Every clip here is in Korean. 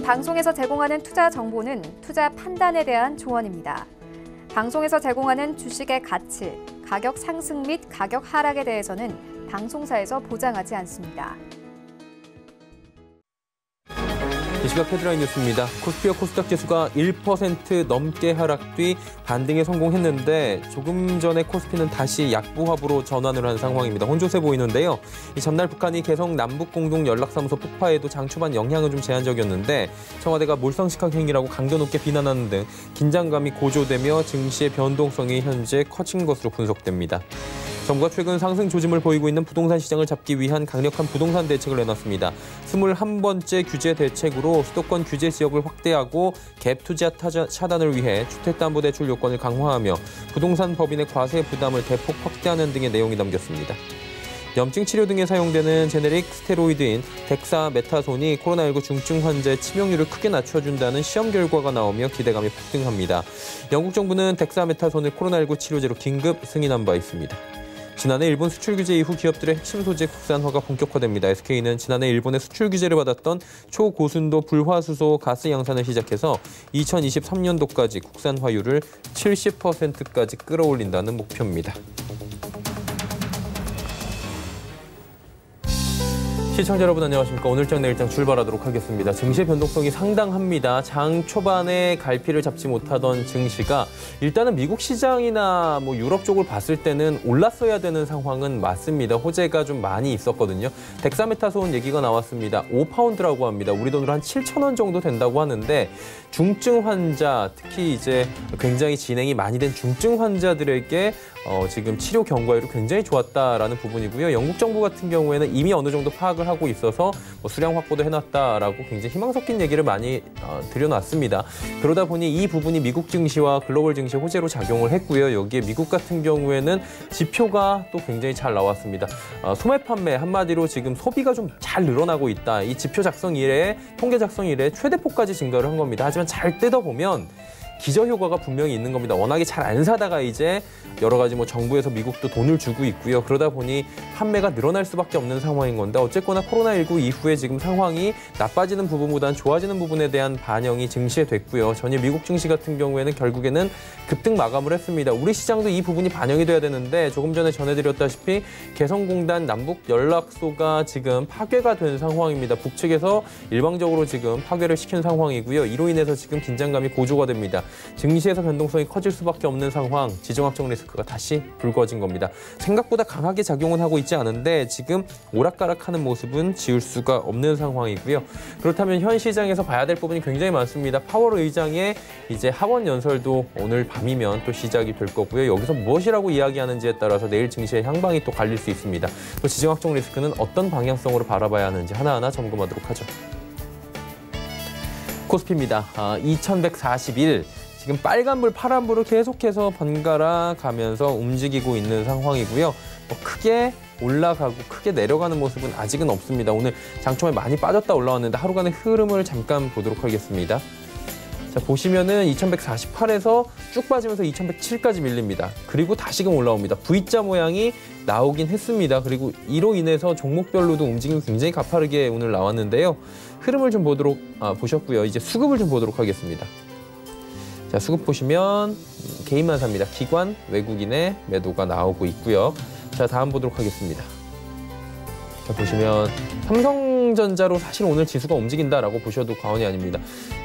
방송에서 제공하는 투자 정보는 투자 판단에 대한 조언입니다. 방송에서 제공하는 주식의 가치, 가격 상승 및 가격 하락에 대해서는 방송사에서 보장하지 않습니다. 이 시각 헤드라인 뉴스입니다. 코스피와 코스닥 지수가 1% 넘게 하락 뒤 반등에 성공했는데 조금 전에 코스피는 다시 약보합으로 전환을 한 상황입니다. 혼조세 보이는데요. 이 전날 북한이 개성 남북공동연락사무소 폭파에도 장 초반 영향은 좀 제한적이었는데 청와대가 몰상식학 행위라고 강도 높게 비난하는 등 긴장감이 고조되며 증시의 변동성이 현재 커진 것으로 분석됩니다. 정부가 최근 상승 조짐을 보이고 있는 부동산 시장을 잡기 위한 강력한 부동산 대책을 내놨습니다. 21번째 규제 대책으로 수도권 규제 지역을 확대하고 갭 투자 차단을 위해 주택담보대출 요건을 강화하며 부동산 법인의 과세 부담을 대폭 확대하는 등의 내용이 담겼습니다. 염증 치료 등에 사용되는 제네릭 스테로이드인 덱사메타손이 코로나19 중증 환자의 치명률을 크게 낮춰준다는 시험 결과가 나오며 기대감이 폭등합니다. 영국 정부는 덱사메타손을 코로나19 치료제로 긴급 승인한 바 있습니다. 지난해 일본 수출 규제 이후 기업들의 핵심 소재 국산화가 본격화됩니다. SK는 지난해 일본의 수출 규제를 받았던 초고순도 불화수소 가스 양산을 시작해서 2023년도까지 국산화율을 70%까지 끌어올린다는 목표입니다. 시청자 여러분 안녕하십니까. 오늘장 내일장 출발하도록 하겠습니다. 증시의 변동성이 상당합니다. 장 초반에 갈피를 잡지 못하던 증시가 일단은 미국 시장이나 유럽 쪽을 봤을 때는 올랐어야 되는 상황은 맞습니다. 호재가 좀 많이 있었거든요. 덱사메타손 얘기가 나왔습니다. 5파운드라고 합니다. 우리 돈으로 한 7,000원 정도 된다고 하는데 중증 환자, 특히 이제 굉장히 진행이 많이 된 중증 환자들에게 지금 치료 경과율이 굉장히 좋았다라는 부분이고요. 영국 정부 같은 경우에는 이미 어느 정도 파악을 하고 있어서 수량 확보도 해놨다라고 굉장히 희망 섞인 얘기를 많이 드려놨습니다. 그러다 보니 이 부분이 미국 증시와 글로벌 증시 호재로 작용을 했고요. 여기에 미국 같은 경우에는 지표가 또 굉장히 잘 나왔습니다. 소매 판매 한마디로 지금 소비가 좀 잘 늘어나고 있다. 이 지표 작성 이래, 통계 작성 이래 최대폭까지 증가를 한 겁니다. 하지만 잘 뜯어보면 기저효과가 분명히 있는 겁니다. 워낙에 잘 안 사다가 이제 여러 가지 정부에서 미국도 돈을 주고 있고요. 그러다 보니 판매가 늘어날 수밖에 없는 상황인 건데 어쨌거나 코로나19 이후에 지금 상황이 나빠지는 부분보다는 좋아지는 부분에 대한 반영이 증시에 됐고요. 전일 미국 증시 같은 경우에는 결국에는 급등 마감을 했습니다. 우리 시장도 이 부분이 반영이 돼야 되는데 조금 전에 전해드렸다시피 개성공단 남북연락소가 지금 파괴가 된 상황입니다. 북측에서 일방적으로 지금 파괴를 시킨 상황이고요. 이로 인해서 지금 긴장감이 고조가 됩니다. 증시에서 변동성이 커질 수밖에 없는 상황, 지정학적 리스크가 다시 불거진 겁니다. 생각보다 강하게 작용은 하고 있지 않은데 지금 오락가락하는 모습은 지울 수가 없는 상황이고요. 그렇다면 현 시장에서 봐야 될 부분이 굉장히 많습니다. 파월 의장의 이제 하원 연설도 오늘 밤이면 또 시작이 될 거고요. 여기서 무엇이라고 이야기하는지에 따라서 내일 증시의 향방이 또 갈릴 수 있습니다. 또 지정학적 리스크는 어떤 방향성으로 바라봐야 하는지 하나하나 점검하도록 하죠. 코스피입니다. 2141. 지금 빨간불, 파란불을 계속해서 번갈아 가면서 움직이고 있는 상황이고요. 크게 올라가고 크게 내려가는 모습은 아직은 없습니다. 오늘 장초에 많이 빠졌다 올라왔는데 하루간의 흐름을 잠깐 보도록 하겠습니다. 자, 보시면은 2148에서 쭉 빠지면서 2107까지 밀립니다. 그리고 다시금 올라옵니다. V자 모양이 나오긴 했습니다. 그리고 이로 인해서 종목별로도 움직임이 굉장히 가파르게 오늘 나왔는데요. 흐름을 좀 보셨고요. 이제 수급을 좀 보도록 하겠습니다. 자, 수급 보시면 개인만 삽니다. 기관, 외국인의 매도가 나오고 있고요. 자, 다음 보도록 하겠습니다. 자, 보시면 삼성전자로 사실 오늘 지수가 움직인다라고 보셔도 과언이 아닙니다.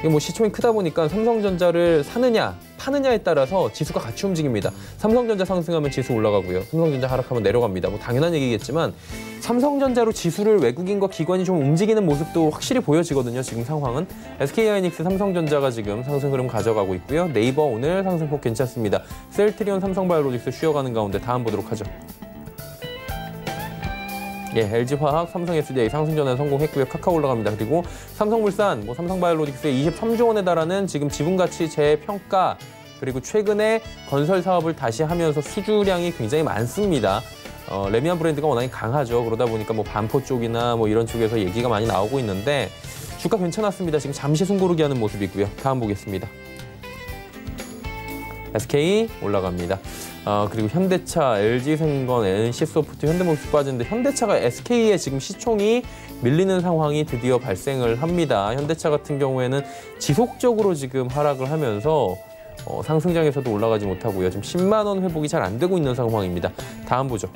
이게 시총이 크다 보니까 삼성전자를 사느냐, 파느냐에 따라서 지수가 같이 움직입니다. 삼성전자 상승하면 지수 올라가고요. 삼성전자 하락하면 내려갑니다. 당연한 얘기겠지만 삼성전자로 지수를 외국인과 기관이 좀 움직이는 모습도 확실히 보여지거든요. 지금 상황은. SK하이닉스, 삼성전자가 지금 상승 흐름 가져가고 있고요. 네이버 오늘 상승폭 괜찮습니다. 셀트리온, 삼성바이오로직스 쉬어가는 가운데 다음 보도록 하죠. 예, LG화학, 삼성SDI 상승 전환 성공했고요. 카카오 올라갑니다. 그리고 삼성물산, 삼성바이오로직스의 23조 원에 달하는 지금 지분가치 재평가, 그리고 최근에 건설 사업을 다시 하면서 수주량이 굉장히 많습니다. 레미안 브랜드가 워낙에 강하죠. 그러다 보니까 반포 쪽이나 이런 쪽에서 얘기가 많이 나오고 있는데 주가 괜찮았습니다. 지금 잠시 숨고르기 하는 모습이고요. 다음 보겠습니다. SK 올라갑니다. 그리고 현대차, LG생건, NC소프트, 현대모비스 빠지는데 현대차가 SK에 지금 시총이 밀리는 상황이 드디어 발생을 합니다. 현대차 같은 경우에는 지속적으로 지금 하락을 하면서 상승장에서도 올라가지 못하고요. 지금 10만 원 회복이 잘 안 되고 있는 상황입니다. 다음 보죠.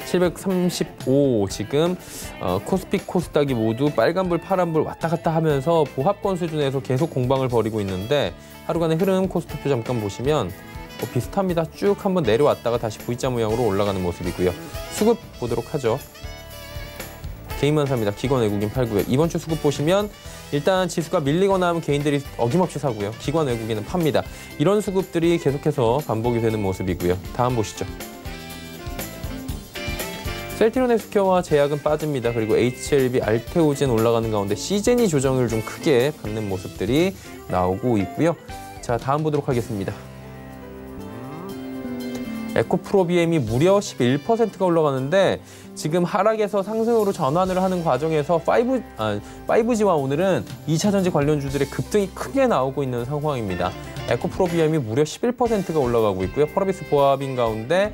735 지금 코스피, 코스닥이 모두 빨간불, 파란불 왔다 갔다 하면서 보합권 수준에서 계속 공방을 벌이고 있는데 하루간의 흐름 코스피표 잠깐 보시면 비슷합니다. 쭉 한번 내려왔다가 다시 V자 모양으로 올라가는 모습이고요. 수급 보도록 하죠. 개인만 삽니다. 기관 외국인 팔고요. 이번 주 수급 보시면 일단 지수가 밀리거나 하면 개인들이 어김없이 사고요. 기관 외국인은 팝니다. 이런 수급들이 계속해서 반복이 되는 모습이고요. 다음 보시죠. 셀트리온 헬스케어와 제약은 빠집니다. 그리고 HLB, 알테오젠 올라가는 가운데 시젠이 조정을 좀 크게 받는 모습들이 나오고 있고요. 자, 다음 보도록 하겠습니다. 에코프로비엠이 무려 11%가 올라가는데 지금 하락에서 상승으로 전환을 하는 과정에서 5G와 오늘은 2차 전지 관련주들의 급등이 크게 나오고 있는 상황입니다. 에코프로비엠이 무려 11%가 올라가고 있고요. 펄어비스 보합인 가운데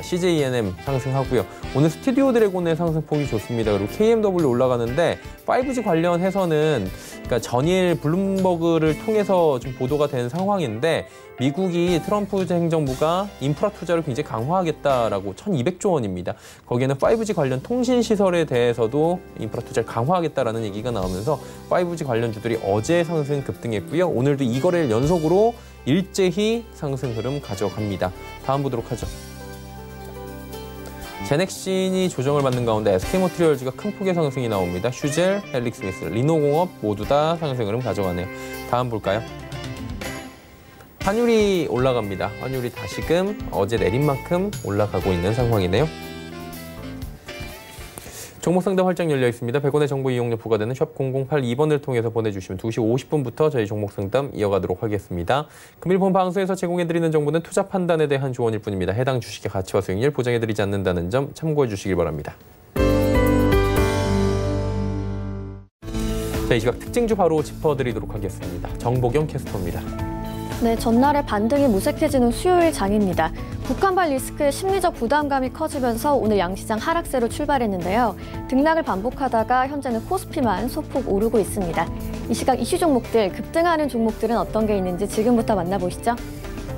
CJENM 상승하고요. 오늘 스튜디오 드래곤의 상승폭이 좋습니다. 그리고 KMW 올라가는데 5G 관련해서는 그러니까 전일 블룸버그를 통해서 좀 보도가 된 상황인데 미국이 트럼프 행정부가 인프라 투자를 굉장히 강화하겠다라고 1,200조 원입니다. 거기에는 5G 관련 통신 시설에 대해서도 인프라 투자를 강화하겠다라는 얘기가 나오면서 5G 관련주들이 어제 상승 급등했고요. 오늘도 이 거래일 연속으로 일제히 상승 흐름 가져갑니다. 다음 보도록 하죠. 제넥신이 조정을 받는 가운데 SK모트리얼즈가 큰 폭의 상승이 나옵니다. 슈젤, 헬릭스미스, 리노공업 모두 다 상승 흐름 가져가네요. 다음 볼까요? 환율이 올라갑니다. 환율이 다시금 어제 내린 만큼 올라가고 있는 상황이네요. 종목 상담 활짝 열려 있습니다. 100원의 정보 이용료 부과되는 샵 0082번을 통해서 보내주시면 2시 50분부터 저희 종목 상담 이어가도록 하겠습니다. 금일 본 방송에서 제공해드리는 정보는 투자 판단에 대한 조언일 뿐입니다. 해당 주식의 가치와 수익률 보장해드리지 않는다는 점 참고해 주시길 바랍니다. 자, 이 시각 특징주 바로 짚어드리도록 하겠습니다. 정보경 캐스터입니다. 네, 전날에 반등이 무색해지는 수요일 장입니다. 북한발 리스크의 심리적 부담감이 커지면서 오늘 양시장 하락세로 출발했는데요. 등락을 반복하다가 현재는 코스피만 소폭 오르고 있습니다. 이 시각 이슈 종목들, 급등하는 종목들은 어떤 게 있는지 지금부터 만나보시죠.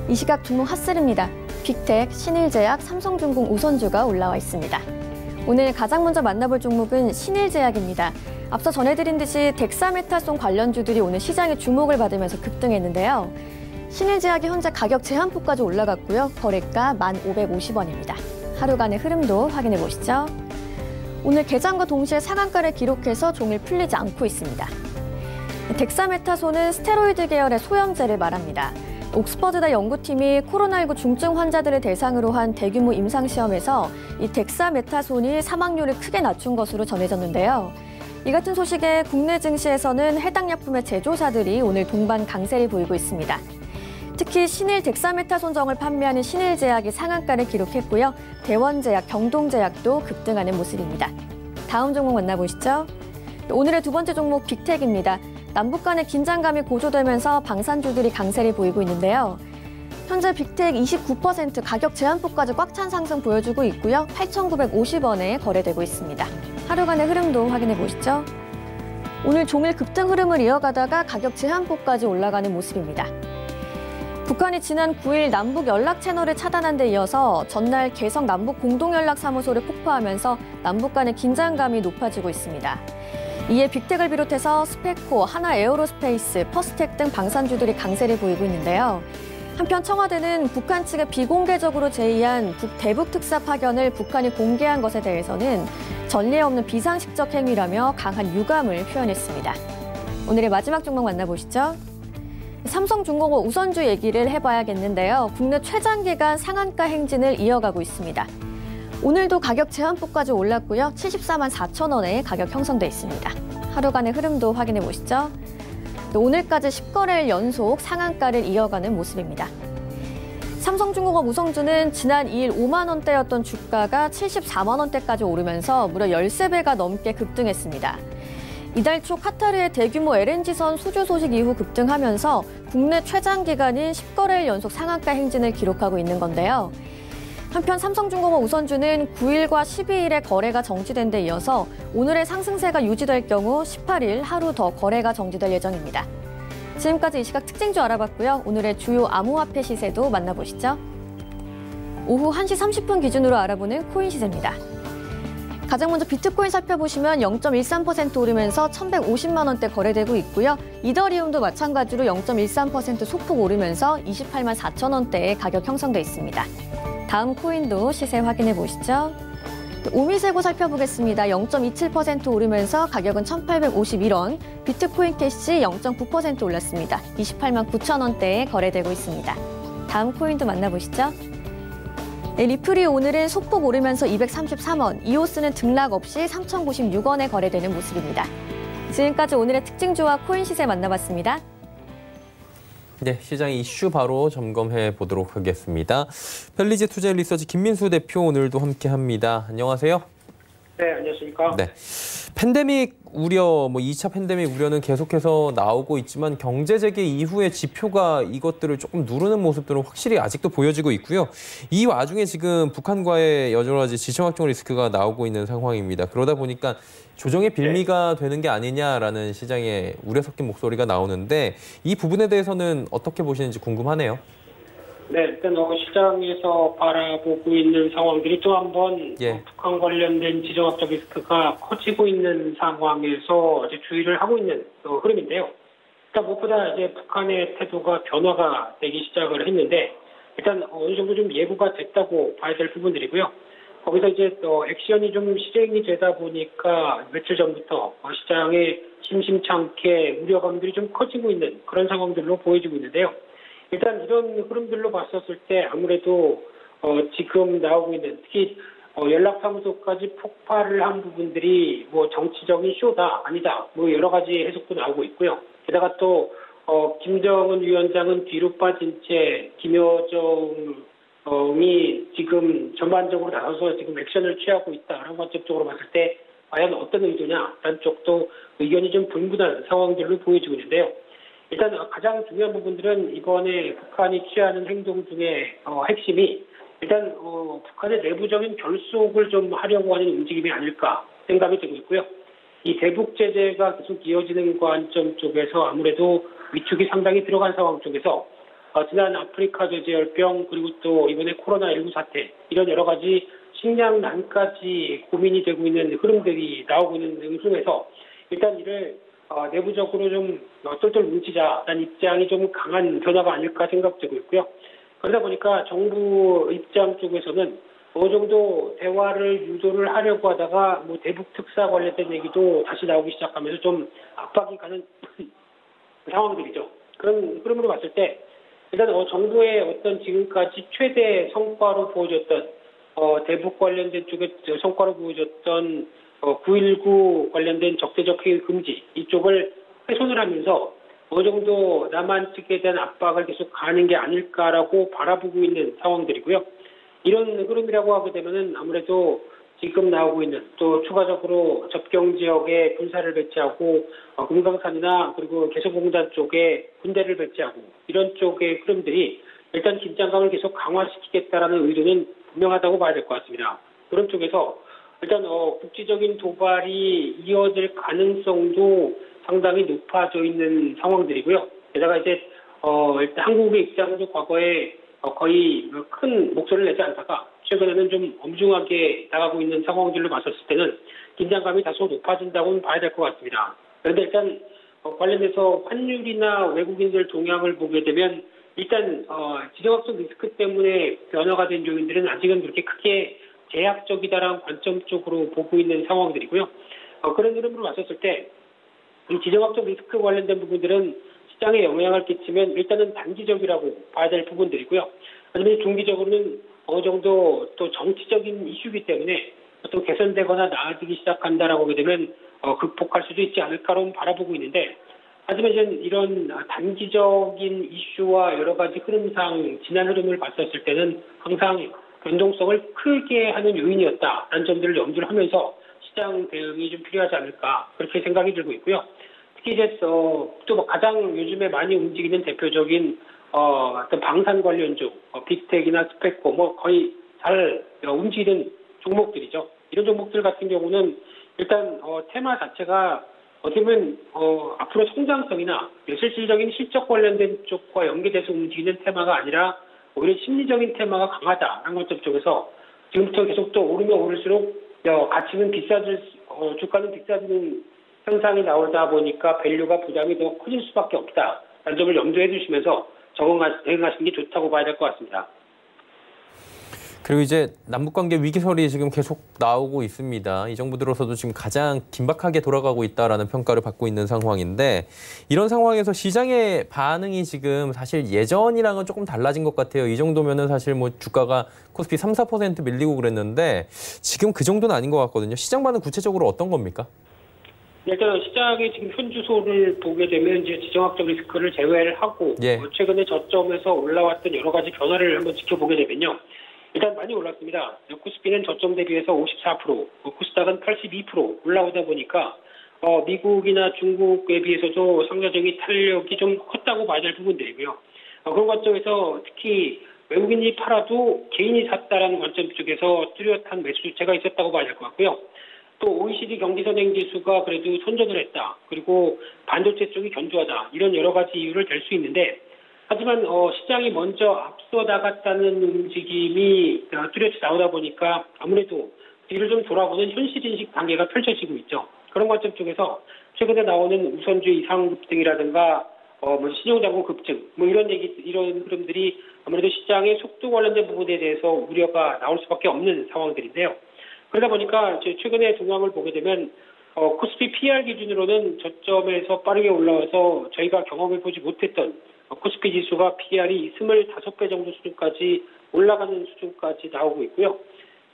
이 시각 종목 핫셀입니다. 빅텍, 신일제약, 삼성중공 우선주가 올라와 있습니다. 오늘 가장 먼저 만나볼 종목은 신일제약입니다. 앞서 전해드린 듯이 덱사메타손 관련주들이 오늘 시장의 주목을 받으면서 급등했는데요. 신일제약이 현재 가격 제한폭까지 올라갔고요. 거래가 1,550원입니다. 하루간의 흐름도 확인해 보시죠. 오늘 개장과 동시에 상한가를 기록해서 종일 풀리지 않고 있습니다. 덱사메타손은 스테로이드 계열의 소염제를 말합니다. 옥스퍼드대 연구팀이 코로나19 중증 환자들을 대상으로 한 대규모 임상시험에서 이 덱사메타손이 사망률을 크게 낮춘 것으로 전해졌는데요. 이 같은 소식에 국내 증시에서는 해당 약품의 제조사들이 오늘 동반 강세를 보이고 있습니다. 특히 신일 덱사메타손정을 판매하는 신일제약이 상한가를 기록했고요. 대원제약, 경동제약도 급등하는 모습입니다. 다음 종목 만나보시죠. 오늘의 두 번째 종목 빅텍입니다. 남북 간의 긴장감이 고조되면서 방산주들이 강세를 보이고 있는데요. 현재 빅텍 29% 가격 제한폭까지 꽉 찬 상승 보여주고 있고요. 8,950원에 거래되고 있습니다. 하루간의 흐름도 확인해 보시죠. 오늘 종일 급등 흐름을 이어가다가 가격 제한폭까지 올라가는 모습입니다. 북한이 지난 9일 남북 연락 채널을 차단한 데 이어서 전날 개성 남북 공동연락사무소를 폭파하면서 남북 간의 긴장감이 높아지고 있습니다. 이에 빅텍을 비롯해서 스페코, 하나에어로스페이스, 퍼스텍 등 방산주들이 강세를 보이고 있는데요. 한편 청와대는 북한 측에 비공개적으로 제의한 대북 특사 파견을 북한이 공개한 것에 대해서는 전례 없는 비상식적 행위라며 강한 유감을 표현했습니다. 오늘의 마지막 종목 만나보시죠. 삼성중공업 우선주 얘기를 해봐야겠는데요. 국내 최장기간 상한가 행진을 이어가고 있습니다. 오늘도 가격 제한폭까지 올랐고요. 74만 4천 원에 가격 형성돼 있습니다. 하루간의 흐름도 확인해 보시죠. 오늘까지 10거래일 연속 상한가를 이어가는 모습입니다. 삼성중공업 우선주는 지난 2일 5만 원대였던 주가가 74만 원대까지 오르면서 무려 13배가 넘게 급등했습니다. 이달 초 카타르의 대규모 LNG선 수주 소식 이후 급등하면서 국내 최장 기간인 10거래일 연속 상한가 행진을 기록하고 있는 건데요. 한편 삼성중공업 우선주는 9일과 12일에 거래가 정지된 데 이어서 오늘의 상승세가 유지될 경우 18일 하루 더 거래가 정지될 예정입니다. 지금까지 이 시각 특징주 알아봤고요. 오늘의 주요 암호화폐 시세도 만나보시죠. 오후 1시 30분 기준으로 알아보는 코인 시세입니다. 가장 먼저 비트코인 살펴보시면 0.13% 오르면서 1,150만 원대 거래되고 있고요. 이더리움도 마찬가지로 0.13% 소폭 오르면서 28만 4천 원대의 가격 형성돼 있습니다. 다음 코인도 시세 확인해 보시죠. 오미세고 살펴보겠습니다. 0.27% 오르면서 가격은 1,851원, 비트코인 캐시 0.9% 올랐습니다. 28만 9천 원대에 거래되고 있습니다. 다음 코인도 만나보시죠. 리플이 오늘은 소폭 오르면서 233원, 이오스는 등락 없이 3,096원에 거래되는 모습입니다. 지금까지 오늘의 특징주와 코인 시세 만나봤습니다. 네, 시장 이슈 바로 점검해 보도록 하겠습니다. 펠리제 투자 리서치 김민수 대표 오늘도 함께합니다. 안녕하세요. 네, 안녕하십니까. 네, 팬데믹 우려, 2차 팬데믹 우려는 계속해서 나오고 있지만 경제 재개 이후의 지표가 이것들을 조금 누르는 모습들은 확실히 아직도 보여지고 있고요. 이 와중에 지금 북한과의 여러 가지 지정 확정 리스크가 나오고 있는 상황입니다. 그러다 보니까 조정의 빌미가 되는 게 아니냐라는 시장의 우려 섞인 목소리가 나오는데 이 부분에 대해서는 어떻게 보시는지 궁금하네요. 네, 일단 시장에서 바라보고 있는 상황들이 또 한번 북한 관련된 지정학적 리스크가 커지고 있는 상황에서 이제 주의를 하고 있는 흐름인데요. 일단 무엇보다 이제 북한의 태도가 변화가 되기 시작을 했는데 일단 어느 정도 좀 예고가 됐다고 봐야 될 부분들이고요. 거기서 이제 액션이 좀 실행이 되다 보니까 며칠 전부터 시장에 심심찮게 우려감들이 좀 커지고 있는 그런 상황들로 보여지고 있는데요. 일단 이런 흐름들로 봤었을 때 아무래도 지금 나오고 있는 특히 연락사무소까지 폭발을 한 부분들이 정치적인 쇼다 아니다 여러 가지 해석도 나오고 있고요. 게다가 또 김정은 위원장은 뒤로 빠진 채 김여정이 지금 전반적으로 나서서 지금 액션을 취하고 있다라는 관점적으로 봤을 때 과연 어떤 의도냐라는 쪽도 의견이 좀 분분한 상황들로 보여지고 있는데요. 일단 가장 중요한 부분들은 이번에 북한이 취하는 행동 중에 핵심이 일단 북한의 내부적인 결속을 좀 하려고 하는 움직임이 아닐까 생각이 되고 있고요. 이 대북 제재가 계속 이어지는 관점 쪽에서 아무래도 위축이 상당히 들어간 상황 쪽에서 지난 아프리카 돼지열병 그리고 또 이번에 코로나19 사태 이런 여러 가지 식량난까지 고민이 되고 있는 흐름들이 나오고 있는 흐름에서 일단 이를 내부적으로 좀 똘똘 뭉치자라는 입장이 좀 강한 변화가 아닐까 생각되고 있고요. 그러다 보니까 정부 입장 쪽에서는 어느 정도 대화를 유도를 하려고 하다가 대북 특사 관련된 얘기도 다시 나오기 시작하면서 좀 압박이 가는 상황들이죠. 그런 흐름으로 봤을 때 일단 정부의 어떤 지금까지 최대 성과로 보여줬던 대북 관련된 쪽에 성과로 보여줬던 9.19 관련된 적대적 해외 금지 이쪽을 훼손을 하면서 어느 정도 남한 측에 대한 압박을 계속 가는 게 아닐까라고 바라보고 있는 상황들이고요. 이런 흐름이라고 하게 되면은 아무래도 지금 나오고 있는 또 추가적으로 접경 지역에 군사를 배치하고 금강산이나 그리고 개성공단 쪽에 군대를 배치하고 이런 쪽의 흐름들이 일단 긴장감을 계속 강화시키겠다라는 의도는 분명하다고 봐야 될 것 같습니다. 그런 쪽에서 일단 국지적인 도발이 이어질 가능성도 상당히 높아져 있는 상황들이고요. 게다가 이제 일단 한국의 입장도 과거에 거의 큰 목소리를 내지 않다가 최근에는 좀 엄중하게 나가고 있는 상황들로 봤었을 때는 긴장감이 다소 높아진다고는 봐야 될 것 같습니다. 그런데 일단 관련해서 환율이나 외국인들 동향을 보게 되면 일단 지정학적 리스크 때문에 변화가 된 요인들은 아직은 그렇게 크게 제약적이다라는 관점 쪽으로 보고 있는 상황들이고요. 그런 흐름으로 봤었을 때 이 지정학적 리스크 관련된 부분들은 시장에 영향을 끼치면 일단은 단기적이라고 봐야 될 부분들이고요. 하지만 중기적으로는 어느 정도 또 정치적인 이슈이기 때문에 또 개선되거나 나아지기 시작한다라고 하게 되면 극복할 수도 있지 않을까로 바라보고 있는데 하지만 이런 단기적인 이슈와 여러 가지 흐름상 지난 흐름을 봤었을 때는 항상 변동성을 크게 하는 요인이었다라는 점들을 염두를 하면서 시장 대응이 좀 필요하지 않을까 그렇게 생각이 들고 있고요. 특히 이제 또 가장 요즘에 많이 움직이는 대표적인 어떤 방산 관련주, 빅텍이나 스펙코 뭐 거의 잘 움직이는 종목들이죠. 이런 종목들 같은 경우는 일단 테마 자체가 어떻게 보면 앞으로 성장성이나 실질적인 실적 관련된 쪽과 연계돼서 움직이는 테마가 아니라 오히려 심리적인 테마가 강하다라는 관점 쪽에서 지금부터 계속 또 오르면 오를수록 가치는 주가는 비싸지는 현상이 나오다 보니까 밸류가 부담이 더 커질 수밖에 없다라는 점을 염두에 두시면서 대응하시는 게 좋다고 봐야 될 것 같습니다. 그리고 이제 남북관계 위기설이 지금 계속 나오고 있습니다. 이 정부 들어서도 지금 가장 긴박하게 돌아가고 있다라는 평가를 받고 있는 상황인데 이런 상황에서 시장의 반응이 지금 사실 예전이랑은 조금 달라진 것 같아요. 이 정도면은 사실 뭐 주가가 코스피 3, 4% 밀리고 그랬는데 지금 그 정도는 아닌 것 같거든요. 시장 반응 구체적으로 어떤 겁니까? 일단 시장의 지금 현주소를 보게 되면 이제 지정학적 리스크를 제외를 하고 최근에 저점에서 올라왔던 여러 가지 변화를 한번 지켜보게 되면요. 일단 많이 올랐습니다. 코스피는 저점 대비해서 54%, 코스닥은 82% 올라오다 보니까 미국이나 중국에 비해서도 상대적인 탄력이 좀 컸다고 봐야 될 부분들이고요. 그런 관점에서 특히 외국인이 팔아도 개인이 샀다라는 관점 쪽에서 뚜렷한 매수 주체가 있었다고 봐야 될 것 같고요. 또 OECD 경기선행지수가 그래도 선전을 했다. 그리고 반도체 쪽이 견조하다. 이런 여러 가지 이유를 댈 수 있는데 하지만 시장이 먼저 앞서 나갔다는 움직임이 뚜렷이 나오다 보니까 아무래도 뒤를 좀 돌아보는 현실인식 단계가 펼쳐지고 있죠. 그런 관점 쪽에서 최근에 나오는 우선주의 이상 급등이라든가 신용장고 급증 이런 흐름들이 아무래도 시장의 속도 관련된 부분에 대해서 우려가 나올 수밖에 없는 상황들인데요. 그러다 보니까 최근에 동향을 보게 되면 코스피 PR 기준으로는 저점에서 빠르게 올라와서 저희가 경험해보지 못했던 코스피 지수가 PR이 25배 정도 수준까지 올라가는 수준까지 나오고 있고요.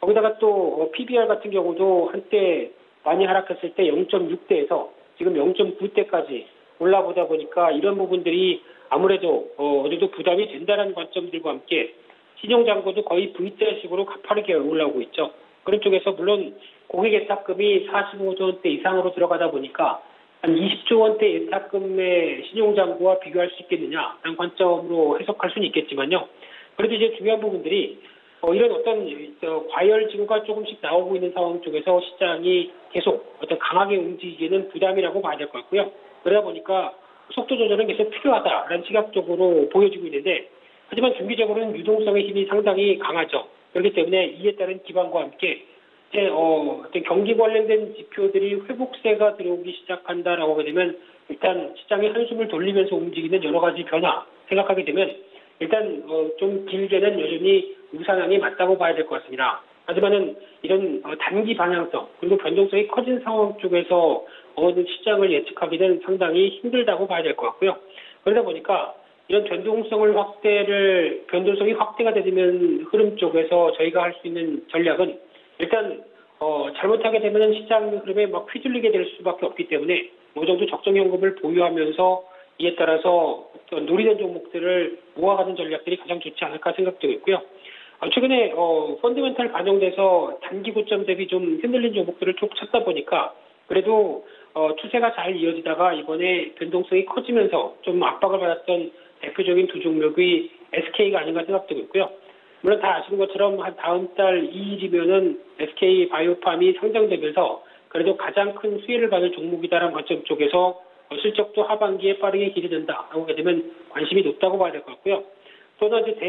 거기다가 또 PBR 같은 경우도 한때 많이 하락했을 때 0.6대에서 지금 0.9대까지 올라보다 보니까 이런 부분들이 아무래도 어느 정도 부담이 된다는 관점들과 함께 신용잔고도 거의 V자식으로 가파르게 올라오고 있죠. 그런 쪽에서 물론 고객 예탁금이 45조 원대 이상으로 들어가다 보니까 한 20조 원대 예탁금의 신용잔고와 비교할 수 있겠느냐라는 관점으로 해석할 수는 있겠지만요. 그래도 이제 중요한 부분들이 이런 어떤 과열 징후가 조금씩 나오고 있는 상황 쪽에서 시장이 계속 어떤 강하게 움직이기는 부담이라고 봐야 될 것 같고요. 그러다 보니까 속도 조절은 계속 필요하다라는 시각적으로 보여지고 있는데 하지만 중기적으로는 유동성의 힘이 상당히 강하죠. 그렇기 때문에 이에 따른 기반과 함께 이제 어떤 경기 관련된 지표들이 회복세가 들어오기 시작한다라고 하게 되면 일단 시장이 한숨을 돌리면서 움직이는 여러 가지 변화 생각하게 되면 일단 좀 길게는 여전히 우상향이 맞다고 봐야 될 것 같습니다. 하지만은 이런 단기 방향성 그리고 변동성이 커진 상황 쪽에서 어느 시장을 예측하기는 상당히 힘들다고 봐야 될 것 같고요. 그러다 보니까 이런 변동성이 확대가 되는 흐름 쪽에서 저희가 할 수 있는 전략은 일단 잘못하게 되면 시장 흐름에 막 휘둘리게 될 수밖에 없기 때문에 어느 정도 적정 현금을 보유하면서 이에 따라서 노리는 종목들을 모아가는 전략들이 가장 좋지 않을까 생각되고 있고요. 최근에 펀더멘탈 반영돼서 단기 고점 대비 좀 흔들린 종목들을 쭉 찾다 보니까 그래도 추세가 잘 이어지다가 이번에 변동성이 커지면서 좀 압박을 받았던 대표적인 두 종목이 SK가 아닌가 생각되고 있고요. 물론 다 아시는 것처럼 한 다음 달 2일이면은 SK 바이오팜이 상장되면서 그래도 가장 큰 수혜를 받을 종목이다라는 관점 쪽에서 실적도 하반기에 빠르게 기대된다라고 하게 되면 관심이 높다고 봐야 될 것 같고요. 또는 이제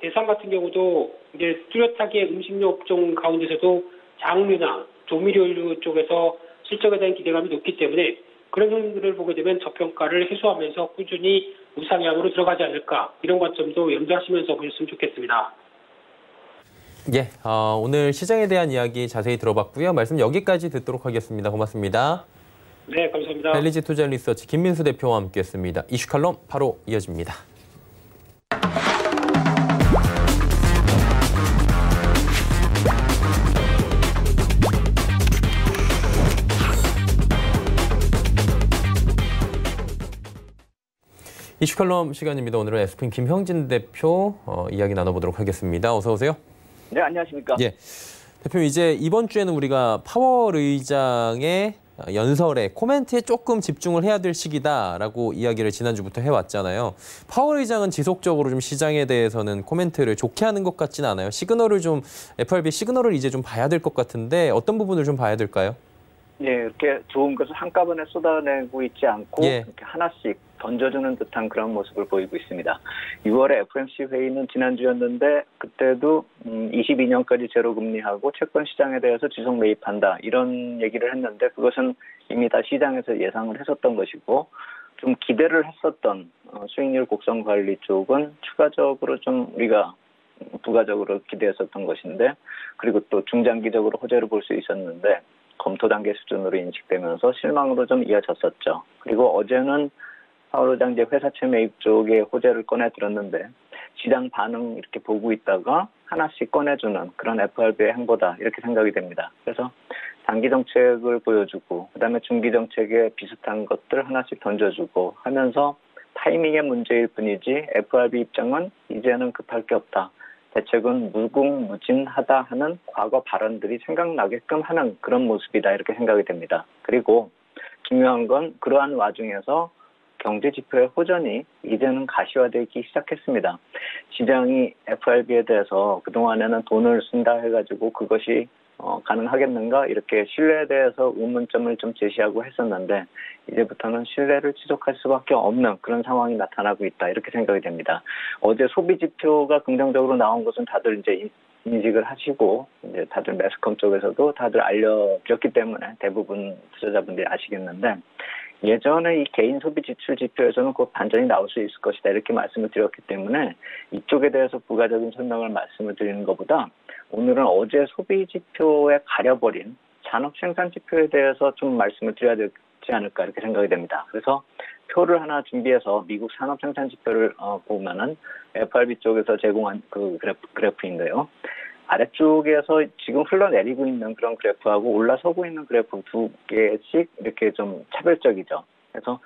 대상 같은 경우도 이제 뚜렷하게 음식료 업종 가운데서도 장류나 조미료류 쪽에서 실적에 대한 기대감이 높기 때문에 그런 흐름들을 보게 되면 저평가를 해소하면서 꾸준히 우상향으로 들어가지 않을까 이런 관점도 염두하시면서 보셨으면 좋겠습니다. 예, 오늘 시장에 대한 이야기 자세히 들어봤고요. 말씀 여기까지 듣도록 하겠습니다. 고맙습니다. 네, 감사합니다. 벨리지 투자 리서치 김민수 대표와 함께했습니다. 이슈 칼럼 바로 이어집니다. 이슈 칼럼 시간입니다. 오늘은 에스프린 김형진 대표 이야기 나눠보도록 하겠습니다. 어서 오세요. 네, 안녕하십니까. 예, 대표님, 이제 이번 주에는 우리가 파월 의장의 연설에 코멘트에 조금 집중을 해야 될 시기다라고 이야기를 지난주부터 해왔잖아요. 파월 의장은 지속적으로 좀 시장에 대해서는 코멘트를 좋게 하는 것 같지는 않아요. 시그널을 좀 FRB 시그널을 이제 좀 봐야 될 것 같은데 어떤 부분을 좀 봐야 될까요? 네, 이렇게 좋은 것을 한꺼번에 쏟아내고 있지 않고 이렇게 하나씩 던져주는 듯한 그런 모습을 보이고 있습니다. 6월에 FOMC 회의는 지난주였는데 그때도 22년까지 제로금리하고 채권 시장에 대해서 지속 매입한다 이런 얘기를 했는데 그것은 이미 다 시장에서 예상을 했었던 것이고 좀 기대를 했었던 수익률 곡선 관리 쪽은 추가적으로 좀 우리가 부가적으로 기대했었던 것인데 그리고 또 중장기적으로 호재를 볼 수 있었는데 검토 단계 수준으로 인식되면서 실망으로 좀 이어졌었죠. 그리고 어제는 파월 의장 회사채 매입 쪽에 호재를 꺼내 들었는데 시장 반응 이렇게 보고 있다가 하나씩 꺼내주는 그런 FRB의 행보다 이렇게 생각이 됩니다. 그래서 단기 정책을 보여주고 그다음에 중기 정책에 비슷한 것들 하나씩 던져주고 하면서 타이밍의 문제일 뿐이지 FRB 입장은 이제는 급할 게 없다. 대책은 무궁무진하다 하는 과거 발언들이 생각나게끔 하는 그런 모습이다 이렇게 생각이 됩니다. 그리고 중요한 건 그러한 와중에서 경제 지표의 호전이 이제는 가시화되기 시작했습니다. 시장이 FRB에 대해서 그동안에는 돈을 쓴다 해가지고 그것이 가능하겠는가 이렇게 신뢰에 대해서 의문점을 좀 제시하고 했었는데 이제부터는 신뢰를 지속할 수밖에 없는 그런 상황이 나타나고 있다 이렇게 생각이 됩니다. 어제 소비 지표가 긍정적으로 나온 것은 다들 이제 인식을 하시고 이제 다들 매스컴 쪽에서도 다들 알려졌기 때문에 대부분 투자자분들이 아시겠는데 예전에 이 개인 소비 지출 지표에서는 곧 반전이 나올 수 있을 것이다 이렇게 말씀을 드렸기 때문에 이쪽에 대해서 부가적인 설명을 말씀을 드리는 것보다 오늘은 어제 소비 지표에 가려버린 산업 생산 지표에 대해서 좀 말씀을 드려야 되지 않을까 이렇게 생각이 됩니다. 그래서 표를 하나 준비해서 미국 산업 생산 지표를 보면은 FRB 쪽에서 제공한 그 그래프인데요. 아래쪽에서 지금 흘러내리고 있는 그런 그래프하고 올라서고 있는 그래프 두 개씩 이렇게 좀 차별적이죠. 그래서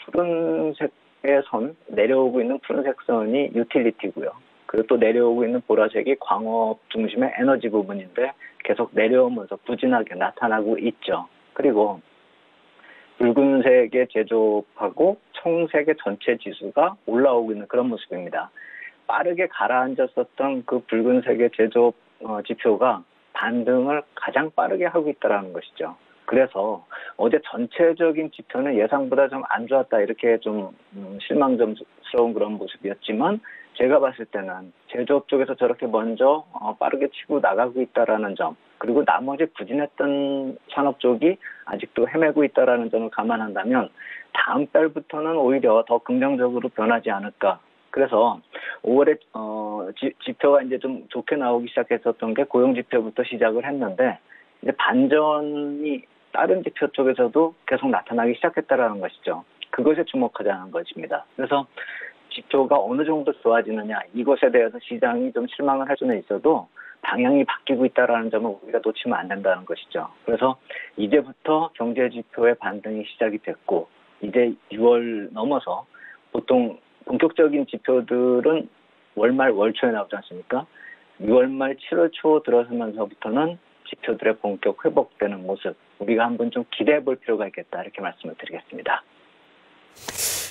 푸른색의 선, 내려오고 있는 푸른색 선이 유틸리티고요. 그리고 또 내려오고 있는 보라색이 광업 중심의 에너지 부분인데 계속 내려오면서 부진하게 나타나고 있죠. 그리고 붉은색의 제조업하고 청색의 전체 지수가 올라오고 있는 그런 모습입니다. 빠르게 가라앉았었던 그 붉은색의 제조업 지표가 반등을 가장 빠르게 하고 있다는 것이죠. 그래서 어제 전체적인 지표는 예상보다 좀 안 좋았다 이렇게 좀 실망스러운 그런 모습이었지만 제가 봤을 때는 제조업 쪽에서 저렇게 먼저 빠르게 치고 나가고 있다라는 점 그리고 나머지 부진했던 산업 쪽이 아직도 헤매고 있다라는 점을 감안한다면 다음 달부터는 오히려 더 긍정적으로 변하지 않을까. 그래서 5월에 지표가 이제 좀 좋게 나오기 시작했었던 게 고용 지표부터 시작을 했는데 이제 반전이 다른 지표 쪽에서도 계속 나타나기 시작했다라는 것이죠. 그것에 주목하자는 것입니다. 그래서 지표가 어느 정도 좋아지느냐 이것에 대해서 시장이 좀 실망을 할 수는 있어도 방향이 바뀌고 있다라는 점을 우리가 놓치면 안 된다는 것이죠. 그래서 이제부터 경제 지표의 반등이 시작이 됐고 이제 6월 넘어서 보통 본격적인 지표들은 월말 월초에 나오지 않습니까? 6월 말 7월 초 들어서면서부터는 지표들의 본격 회복되는 모습 우리가 한번 좀 기대해 볼 필요가 있겠다 이렇게 말씀을 드리겠습니다.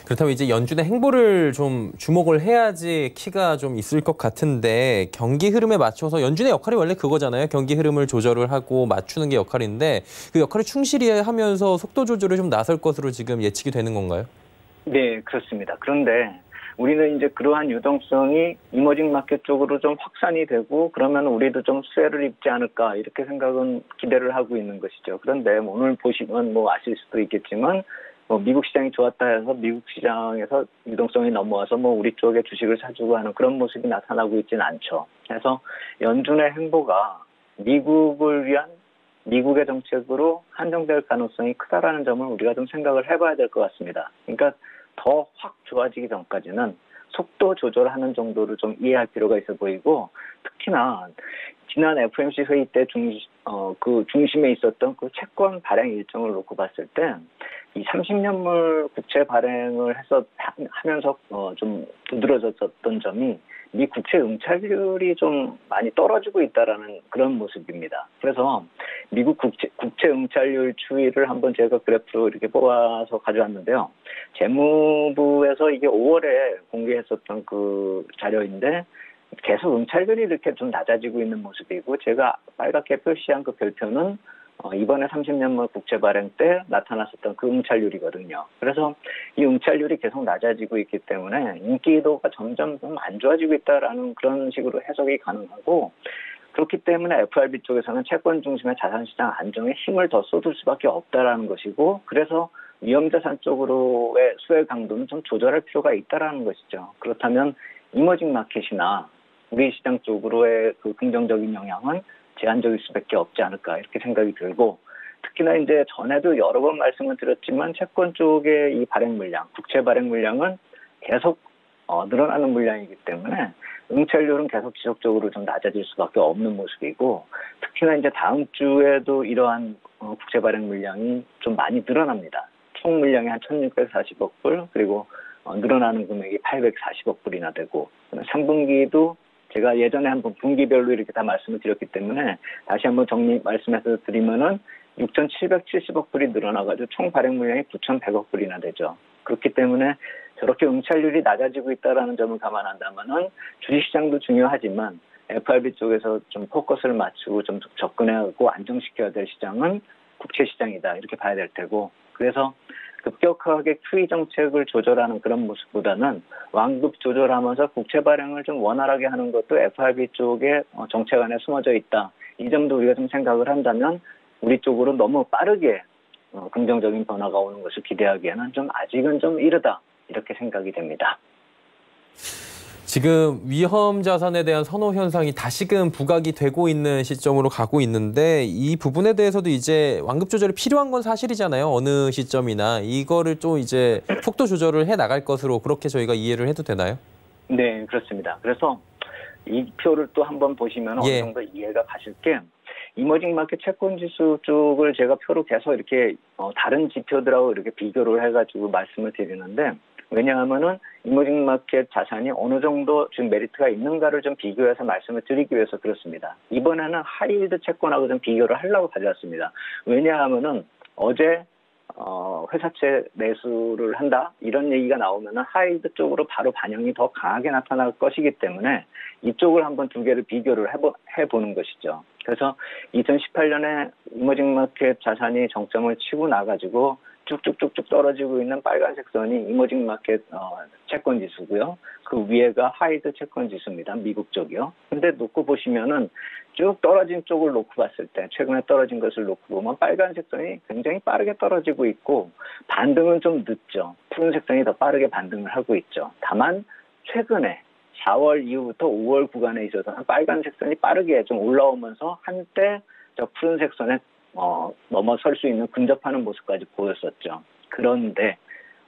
그렇다면 이제 연준의 행보를 좀 주목을 해야지 키가 좀 있을 것 같은데 경기 흐름에 맞춰서 연준의 역할이 원래 그거잖아요. 경기 흐름을 조절을 하고 맞추는 게 역할인데 그 역할을 충실히 하면서 속도 조절을 좀 나설 것으로 지금 예측이 되는 건가요? 네, 그렇습니다. 그런데 우리는 이제 그러한 유동성이 이머징 마켓 쪽으로 좀 확산이 되고 그러면 우리도 좀 수혜를 입지 않을까 이렇게 생각은 기대를 하고 있는 것이죠. 그런데 오늘 보시면 아실 수도 있겠지만 미국 시장이 좋았다 해서 미국 시장에서 유동성이 넘어와서 우리 쪽에 주식을 사주고 하는 그런 모습이 나타나고 있지는 않죠. 그래서 연준의 행보가 미국을 위한 미국의 정책으로 한정될 가능성이 크다라는 점을 우리가 좀 생각을 해봐야 될 것 같습니다. 그러니까 더 확 좋아지기 전까지는 속도 조절하는 정도를 좀 이해할 필요가 있어 보이고 특히나 지난 FOMC 회의 때 그 중심에 있었던 그 채권 발행 일정을 놓고 봤을 때 이 30년물 국채 발행을 하면서 좀 두드러졌던 점이 미 국채 응찰률이 좀 많이 떨어지고 있다라는 그런 모습입니다. 그래서 미국 국채 응찰률 추이를 한번 제가 그래프로 이렇게 뽑아서 가져왔는데요. 재무부에서 이게 5월에 공개했었던 그 자료인데 계속 응찰률이 이렇게 좀 낮아지고 있는 모습이고 제가 빨갛게 표시한 그 별표는 이번에 30년물 국채 발행 때 나타났었던 그 응찰률이거든요. 그래서 이 응찰률이 계속 낮아지고 있기 때문에 인기도가 점점 좀 안 좋아지고 있다라는 그런 식으로 해석이 가능하고 그렇기 때문에 FRB 쪽에서는 채권 중심의 자산시장 안정에 힘을 더 쏟을 수밖에 없다라는 것이고 그래서 위험자산 쪽으로의 수혜 강도는 좀 조절할 필요가 있다라는 것이죠. 그렇다면 이머징 마켓이나 우리 시장 쪽으로의 그 긍정적인 영향은 제한적일 수밖에 없지 않을까 이렇게 생각이 들고 특히나 이제 전에도 여러 번 말씀을 드렸지만 채권 쪽의 이 발행 물량, 국채 발행 물량은 계속 늘어나는 물량이기 때문에 응찰률은 계속 지속적으로 좀 낮아질 수밖에 없는 모습이고 특히나 이제 다음 주에도 이러한 국채 발행 물량이 좀 많이 늘어납니다. 총 물량이 한 1,640억 불 그리고 늘어나는 금액이 840억 불이나 되고 3분기도 제가 예전에 한번 분기별로 이렇게 다 말씀을 드렸기 때문에 다시 한번 정리 말씀해서 드리면은 6,770억 불이 늘어나가지고 총 발행 물량이 9,100억 불이나 되죠. 그렇기 때문에 저렇게 응찰률이 낮아지고 있다는 점을 감안한다면은 주식시장도 중요하지만 FRB 쪽에서 좀 포커스를 맞추고 좀 접근하고 안정시켜야 될 시장은 국채시장이다 이렇게 봐야 될 테고 그래서 급격하게 QE 정책을 조절하는 그런 모습보다는 완급 조절하면서 국채 발행을 좀 원활하게 하는 것도 FRB 쪽에 정책 안에 숨어져 있다. 이 점도 우리가 좀 생각을 한다면 우리 쪽으로 너무 빠르게 긍정적인 변화가 오는 것을 기대하기에는 좀 아직은 좀 이르다. 이렇게 생각이 됩니다. 지금 위험 자산에 대한 선호 현상이 다시금 부각이 되고 있는 시점으로 가고 있는데 이 부분에 대해서도 이제 완급 조절이 필요한 건 사실이잖아요. 어느 시점이나 이거를 좀 이제 속도 조절을 해 나갈 것으로 그렇게 저희가 이해를 해도 되나요? 네, 그렇습니다. 그래서 이 표를 또 한번 보시면 어느 정도 이해가 가실 게 이머징 마켓 채권 지수 쪽을 제가 표로 계속 이렇게 다른 지표들하고 이렇게 비교를 해가지고 말씀을 드리는데 왜냐하면은 이머징 마켓 자산이 어느 정도 지금 메리트가 있는가를 좀 비교해서 말씀을 드리기 위해서 그렇습니다. 이번에는 하이힐드 채권하고 좀 비교를 하려고 가져왔습니다. 왜냐하면은 어제 회사채 매수를 한다 이런 얘기가 나오면은 하이힐드 쪽으로 바로 반영이 더 강하게 나타날 것이기 때문에 이쪽을 한번 두 개를 비교를 해보는 것이죠. 그래서 2018년에 이머징 마켓 자산이 정점을 치고 나가지고 쭉쭉쭉쭉 떨어지고 있는 빨간색 선이 이머징 마켓 채권 지수고요. 그 위에가 하이드 채권 지수입니다. 미국 쪽이요. 근데 놓고 보시면은 쭉 떨어진 쪽을 놓고 봤을 때 최근에 떨어진 것을 놓고 보면 빨간색 선이 굉장히 빠르게 떨어지고 있고 반등은 좀 늦죠. 푸른색 선이 더 빠르게 반등을 하고 있죠. 다만 최근에 4월 이후부터 5월 구간에 있어서는 빨간색 선이 빠르게 좀 올라오면서 한때 저 푸른색 선에 넘어설 수 있는 근접하는 모습까지 보였었죠. 그런데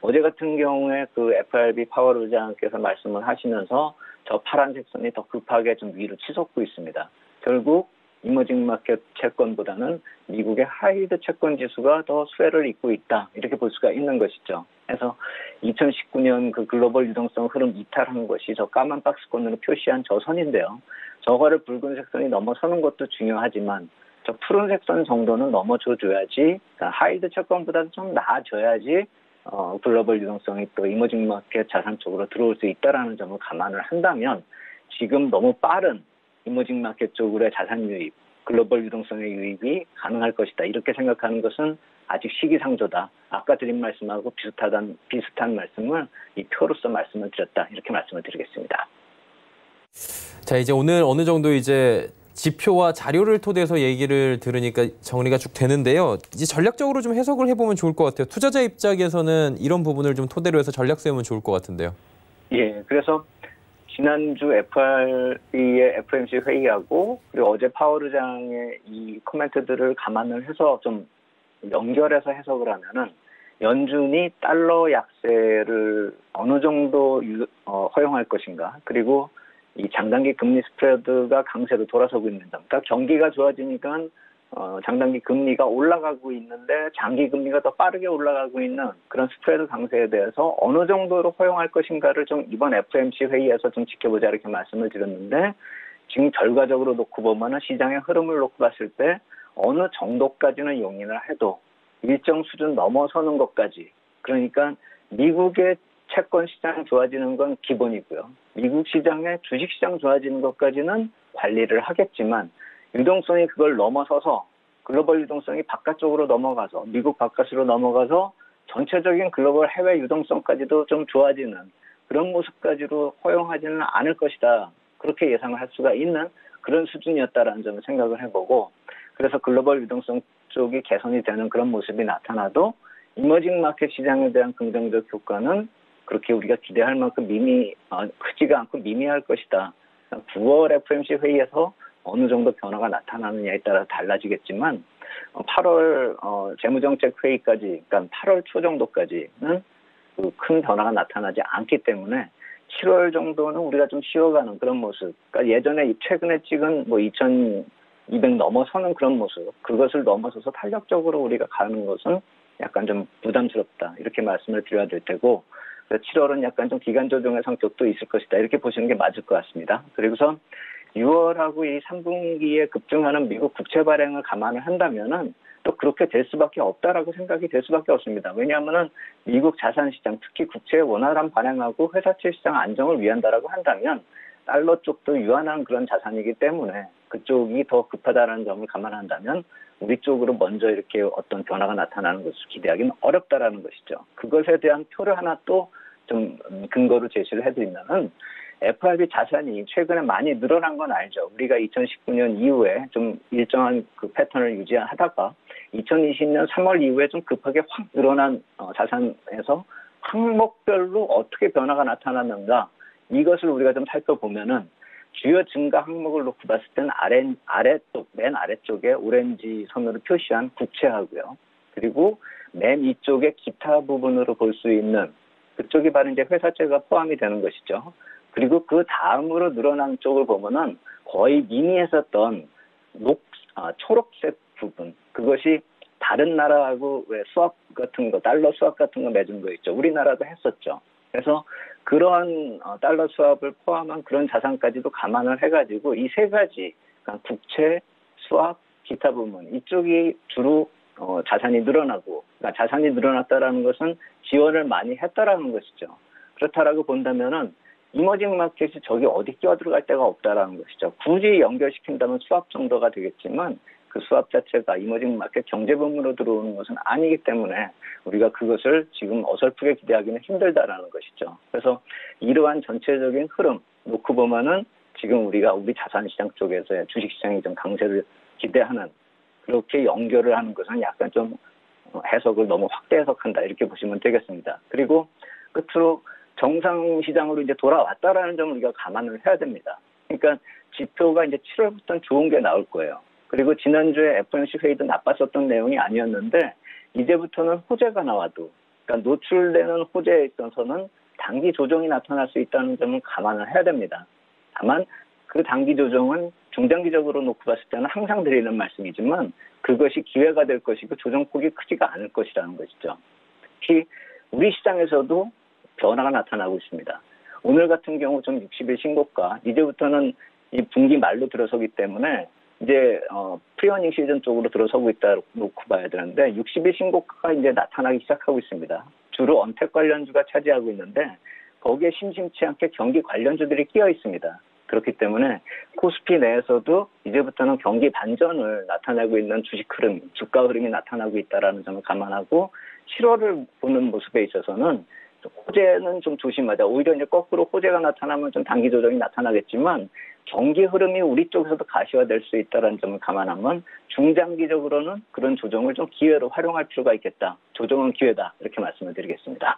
어제 같은 경우에 그 FRB 파월 의장께서 말씀을 하시면서 저 파란색 선이 더 급하게 좀 위로 치솟고 있습니다. 결국 이머징 마켓 채권보다는 미국의 하이힐드 채권 지수가 더 수혜를 잇고 있다. 이렇게 볼 수가 있는 것이죠. 그래서 2019년 그 글로벌 유동성 흐름 이탈한 것이 저 까만 박스권으로 표시한 저 선인데요. 저거를 붉은색 선이 넘어서는 것도 중요하지만 저 푸른색 선 정도는 넘어줘야지 하이힐드 채권보다는 좀 나아져야지 글로벌 유동성이 또 이머징 마켓 자산 쪽으로 들어올 수 있다는 점을 감안을 한다면 지금 너무 빠른 이머징 마켓 쪽으로의 자산 유입, 글로벌 유동성의 유입이 가능할 것이다. 이렇게 생각하는 것은 아직 시기상조다. 아까 드린 말씀하고 비슷한 말씀을 이 표로서 말씀을 드렸다. 이렇게 말씀을 드리겠습니다. 자, 이제 오늘 어느 정도 이제 지표와 자료를 토대해서 얘기를 들으니까 정리가 쭉 되는데요. 이제 전략적으로 좀 해석을 해보면 좋을 것 같아요. 투자자 입장에서는 이런 부분을 좀 토대로 해서 전략 세우면 좋을 것 같은데요. 예, 그래서 지난주 FRB의 FOMC 회의하고 그리고 어제 파월 의장의 이 코멘트들을 감안을 해서 좀 연결해서 해석을 하면은 연준이 달러 약세를 어느 정도 허용할 것인가 그리고 이 장단기 금리 스프레드가 강세로 돌아서고 있는 점. 그러니까 경기가 좋아지니까 장단기 금리가 올라가고 있는데 장기 금리가 더 빠르게 올라가고 있는 그런 스프레드 강세에 대해서 어느 정도로 허용할 것인가를 좀 이번 FOMC 회의에서 좀 지켜보자 이렇게 말씀을 드렸는데 지금 결과적으로 놓고 보면은 시장의 흐름을 놓고 봤을 때 어느 정도까지는 용인을 해도 일정 수준 넘어서는 것까지 그러니까 미국의 채권 시장 좋아지는 건 기본이고요. 미국 시장의 주식 시장 좋아지는 것까지는 관리를 하겠지만 유동성이 그걸 넘어서서 글로벌 유동성이 바깥쪽으로 넘어가서 미국 바깥으로 넘어가서 전체적인 글로벌 해외 유동성까지도 좀 좋아지는 그런 모습까지로 허용하지는 않을 것이다. 그렇게 예상을 할 수가 있는 그런 수준이었다라는 점을 생각을 해보고 그래서 글로벌 유동성 쪽이 개선이 되는 그런 모습이 나타나도 이머징 마켓 시장에 대한 긍정적 효과는 그렇게 우리가 기대할 만큼 크지가 않고 미미할 것이다. 9월 FOMC 회의에서 어느 정도 변화가 나타나느냐에 따라 달라지겠지만 8월 재무정책 회의까지, 그러니까 8월 초 정도까지는 큰 변화가 나타나지 않기 때문에 7월 정도는 우리가 좀 쉬어가는 그런 모습. 그러니까 예전에 최근에 찍은 2,200 넘어서는 그런 모습. 그것을 넘어서서 탄력적으로 우리가 가는 것은 약간 좀 부담스럽다. 이렇게 말씀을 드려야 될 테고 7월은 약간 좀 기간 조정의 성격도 있을 것이다. 이렇게 보시는 게 맞을 것 같습니다. 그리고서 6월하고 이 3분기에 급증하는 미국 국채 발행을 감안을 한다면은 또 그렇게 될 수밖에 없다라고 생각이 될 수밖에 없습니다. 왜냐하면은 미국 자산 시장, 특히 국채의 원활한 발행하고 회사채 시장 안정을 위한다라고 한다면 달러 쪽도 유한한 그런 자산이기 때문에 그쪽이 더 급하다라는 점을 감안한다면 우리 쪽으로 먼저 이렇게 어떤 변화가 나타나는 것을 기대하기는 어렵다라는 것이죠. 그것에 대한 표를 하나 또 좀 근거로 제시를 해드리면은 FRB 자산이 최근에 많이 늘어난 건 알죠. 우리가 2019년 이후에 좀 일정한 그 패턴을 유지하다가 2020년 3월 이후에 좀 급하게 확 늘어난 자산에서 항목별로 어떻게 변화가 나타났는가 이것을 우리가 좀 살펴보면은 주요 증가 항목을 놓고 봤을 때는 맨 아래쪽에 오렌지 선으로 표시한 국채하고요. 그리고 맨 위쪽에 기타 부분으로 볼 수 있는 그쪽이 바로 이제 회사채가 포함이 되는 것이죠. 그리고 그 다음으로 늘어난 쪽을 보면은 거의 미미했었던 초록색 부분. 그것이 다른 나라하고 왜 수합 같은 거, 달러 수합 같은 거 맺은 거 있죠. 우리나라도 했었죠. 그래서 그러한 달러 수합을 포함한 그런 자산까지도 감안을 해가지고 이 세 가지, 그러니까 국채, 수합, 기타 부분 이쪽이 주로 자산이 늘어나고, 그러니까 자산이 늘어났다라는 것은 지원을 많이 했다라는 것이죠. 그렇다라고 본다면은 이머징 마켓이 저기 어디 끼어들어갈 데가 없다라는 것이죠. 굳이 연결시킨다면 수합 정도가 되겠지만 그 수합 자체가 이머징 마켓 경제 부문으로 들어오는 것은 아니기 때문에 우리가 그것을 지금 어설프게 기대하기는 힘들다라는 것이죠. 그래서 이러한 전체적인 흐름 놓고 보면은 지금 우리가 우리 자산시장 쪽에서의 주식시장이 좀 강세를 기대하는 그렇게 연결을 하는 것은 약간 좀 해석을 너무 확대 해석한다 이렇게 보시면 되겠습니다. 그리고 끝으로 정상 시장으로 이제 돌아왔다라는 점을 우리가 감안을 해야 됩니다. 그러니까 지표가 이제 7월부터는 좋은 게 나올 거예요. 그리고 지난주에 FOMC 회의도 나빴었던 내용이 아니었는데 이제부터는 호재가 나와도, 그러니까 노출되는 호재에 있어서는 단기 조정이 나타날 수 있다는 점을 감안을 해야 됩니다. 다만 그 단기 조정은 중장기적으로 놓고 봤을 때는 항상 드리는 말씀이지만 그것이 기회가 될 것이고 조정폭이 크지가 않을 것이라는 것이죠. 특히 우리 시장에서도 변화가 나타나고 있습니다. 오늘 같은 경우 좀 60일 신고가, 이제부터는 이 분기 말로 들어서기 때문에 이제 프리어닝 시즌 쪽으로 들어서고 있다 놓고 봐야 되는데 60일 신고가가 이제 나타나기 시작하고 있습니다. 주로 언택 관련주가 차지하고 있는데 거기에 심심치 않게 경기 관련주들이 끼어 있습니다. 그렇기 때문에 코스피 내에서도 이제부터는 경기 반전을 나타내고 있는 주식 흐름, 주가 흐름이 나타나고 있다는 점을 감안하고 7월을 보는 모습에 있어서는 호재는 좀 조심하자. 오히려 이제 거꾸로 호재가 나타나면 좀 단기 조정이 나타나겠지만 경기 흐름이 우리 쪽에서도 가시화될 수 있다는 점을 감안하면 중장기적으로는 그런 조정을 좀 기회로 활용할 필요가 있겠다. 조정은 기회다. 이렇게 말씀을 드리겠습니다.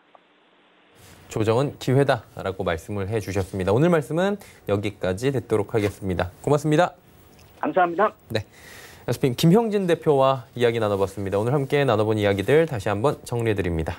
조정은 기회다라고 말씀을 해주셨습니다. 오늘 말씀은 여기까지 듣도록 하겠습니다. 고맙습니다. 감사합니다. 네, 스핀 김형진 대표와 이야기 나눠봤습니다. 오늘 함께 나눠본 이야기들 다시 한번 정리해드립니다.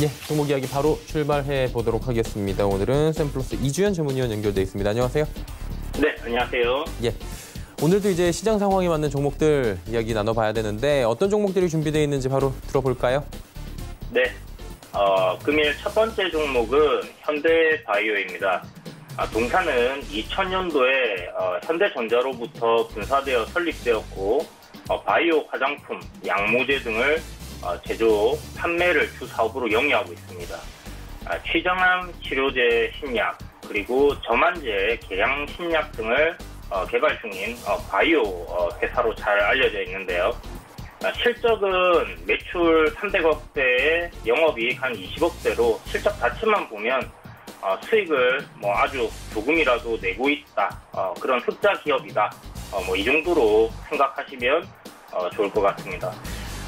예, 종목 이야기 바로 출발해 보도록 하겠습니다. 오늘은 샘플러스 이주연 전문위원 연결돼 있습니다. 안녕하세요. 네, 안녕하세요. 예, 오늘도 이제 시장 상황에 맞는 종목들 이야기 나눠봐야 되는데 어떤 종목들이 준비되어 있는지 바로 들어볼까요? 네, 금일 첫 번째 종목은 현대바이오입니다. 동사는 2000년도에 현대전자로부터 분사되어 설립되었고 바이오 화장품, 약모제 등을 제조, 판매를 주 사업으로 영위하고 있습니다. 취정암 치료제 신약, 그리고 저만제 계량 신약 등을 개발 중인 바이오 회사로 잘 알려져 있는데요. 실적은 매출 300억대에 영업이익 한 20억대로 실적 자체만 보면 수익을 아주 조금이라도 내고 있다, 그런 흑자 기업이다, 이 정도로 생각하시면 좋을 것 같습니다.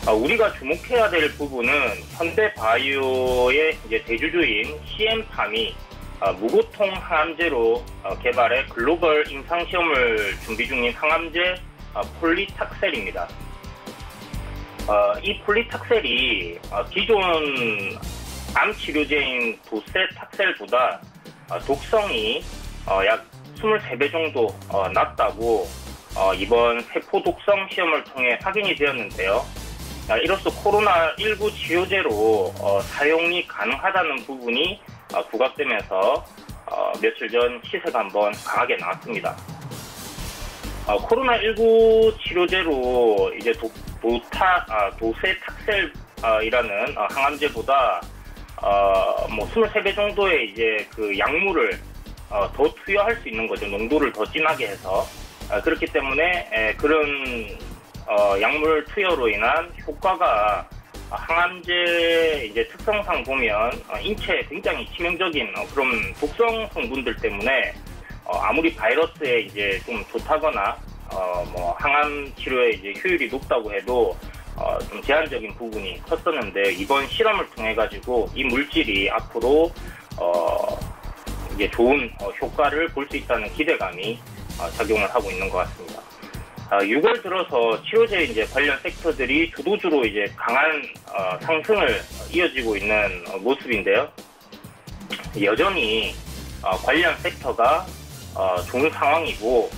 우리가 주목해야 될 부분은 현대바이오의 이제 대주주인 CM팜이 무고통 항암제로 개발해 글로벌 임상시험을 준비 중인 항암제 폴리탁셀입니다. 이 폴리탁셀이 기존 암치료제인 도세탁셀보다 독성이 약 23배 정도 낮다고 이번 세포 독성 시험을 통해 확인이 되었는데요. 이로써 코로나19 치료제로 사용이 가능하다는 부분이 부각되면서 며칠 전 시세가 한번 강하게 나왔습니다. 코로나19 치료제로 이제 도세탁셀이라는 항암제보다 23배 정도의 이제 그 약물을 더 투여할 수 있는 거죠. 농도를 더 진하게 해서. 그렇기 때문에 그런 약물 투여로 인한 효과가 항암제 이제 특성상 보면 인체에 굉장히 치명적인 그런 독성 성분들 때문에 아무리 바이러스에 이제 좀 좋다거나 항암 치료에 이제 효율이 높다고 해도 좀 제한적인 부분이 컸었는데 이번 실험을 통해 가지고 이 물질이 앞으로 이제 좋은 효과를 볼 수 있다는 기대감이 작용을 하고 있는 것 같습니다. 6월 들어서 치료제 이제 관련 섹터들이 주도주로 이제 강한 상승을 이어지고 있는 모습인데요. 여전히 관련 섹터가 좋은 상황이고